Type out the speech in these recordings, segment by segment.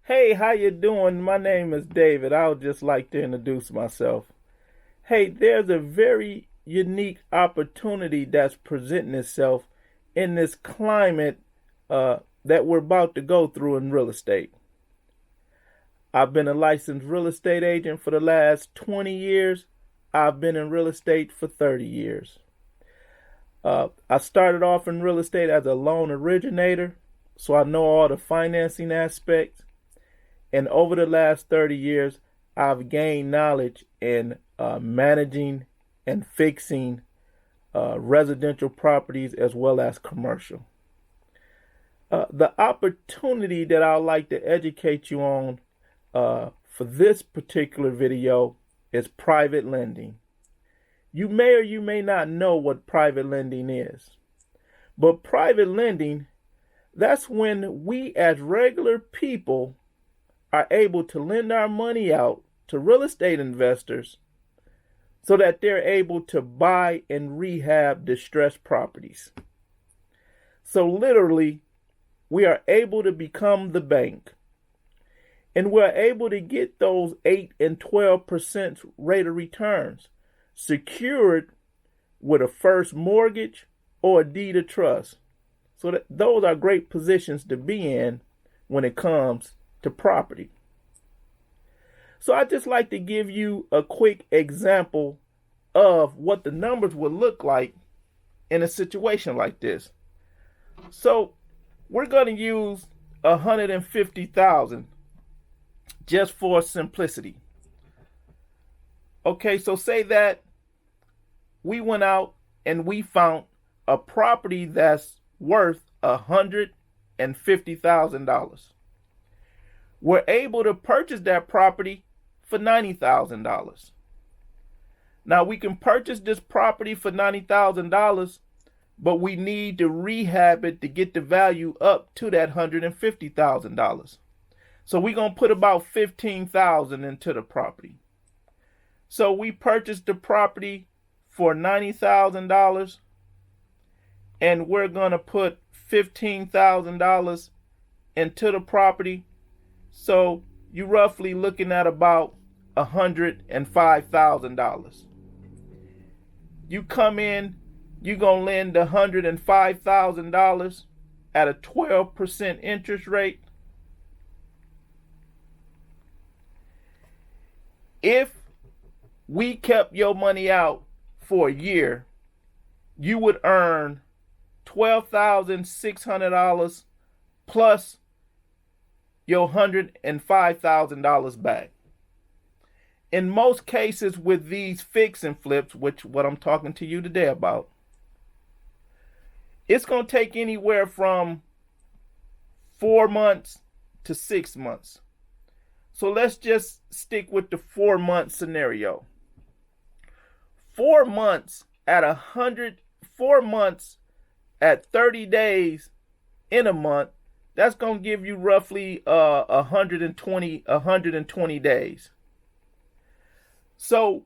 Hey, how you doing? My name is David. I would just like to introduce myself. Hey, there's a very unique opportunity that's presenting itself in this climate that we're about to go through in real estate. I've been a licensed real estate agent for the last 20 years. I've been in real estate for 30 years. I started off in real estate as a loan originator, so I know all the financing aspects. And over the last 30 years, I've gained knowledge in managing and fixing residential properties as well as commercial. The opportunity that I'd like to educate you on for this particular video is private lending. You may or you may not know what private lending is, but private lending, that's when we as regular people are able to lend our money out to real estate investors so that they're able to buy and rehab distressed properties. So literally, we are able to become the bank, and we're able to get those 8 and 12% rate of returns secured with a first mortgage or a deed of trust. So those are great positions to be in when it comes to property. So I'd just like to give you a quick example of what the numbers would look like in a situation like this. So we're going to use 150,000 just for simplicity. Okay, so say that we went out and we found a property that's worth $150,000. We're able to purchase that property for $90,000. Now we can purchase this property for $90,000, but we need to rehab it to get the value up to that $150,000. So we're going to put about $15,000 into the property. So we purchased the property for $90,000, and we're going to put $15,000 into the property. So you're roughly looking at about $105,000. You come in, you're going to lend $105,000 at a 12% interest rate. If we kept your money out for a year, you would earn $12,600 plus your $105,000 back. In most cases with these fix and flips, which what I'm talking to you today about, it's going to take anywhere from 4 months to 6 months. So let's just stick with the 4-month scenario. 4 months at 4 months at 30 days in a month, that's going to give you roughly 120 days. So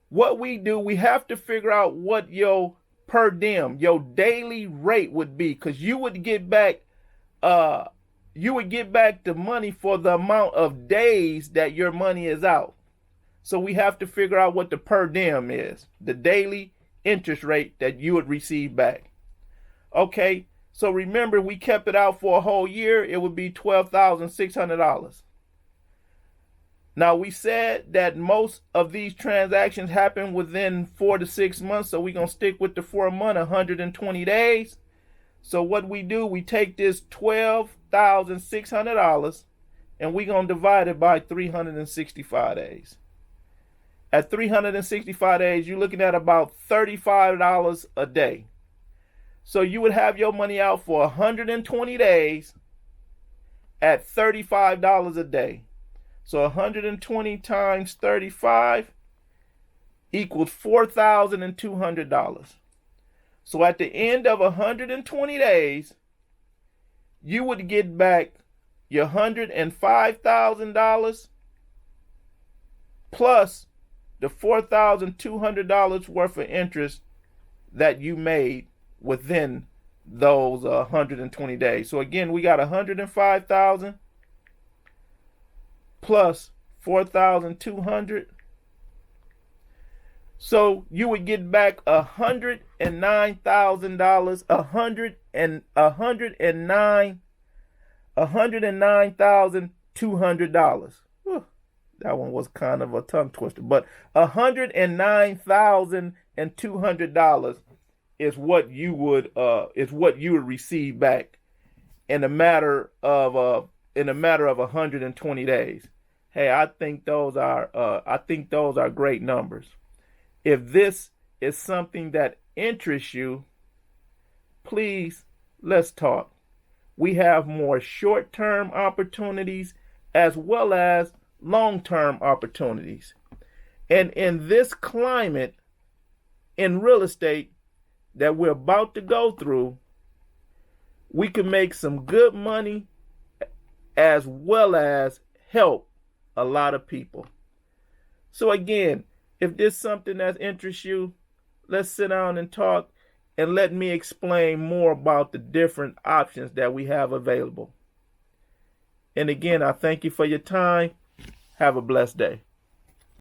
what we do, we have to figure out what your per diem, your daily rate would be, because you would get back the money for the amount of days that your money is out. So we have to figure out what the per diem is, the daily interest rate that you would receive back. Okay, so remember, we kept it out for a whole year. It would be $12,600. Now, we said that most of these transactions happen within 4 to 6 months, so we're going to stick with the 4 month, 120 days. So what we do, we take this $12,600 and we're going to divide it by 365 days. At 365 days, you're looking at about $35 a day. So you would have your money out for 120 days at $35 a day. So 120 times 35 equals $4,200. So at the end of 120 days, you would get back your $105,000 plus the $4,200 worth of interest that you made within those 120 days. So again, we got 105,000 plus 4,200. So you would get back $109,000, $109,200. That one was kind of a tongue twister, but $109,200 is what you would receive back in a matter of 120 days. Hey, I think those are great numbers. If this is something that interests you, please, let's talk. We have more short-term opportunities as well as long-term opportunities. And in this climate in real estate that we're about to go through, we can make some good money as well as help a lot of people. So again, if this is something that interests you, let's sit down and talk and let me explain more about the different options that we have available. And again, I thank you for your time. Have a blessed day.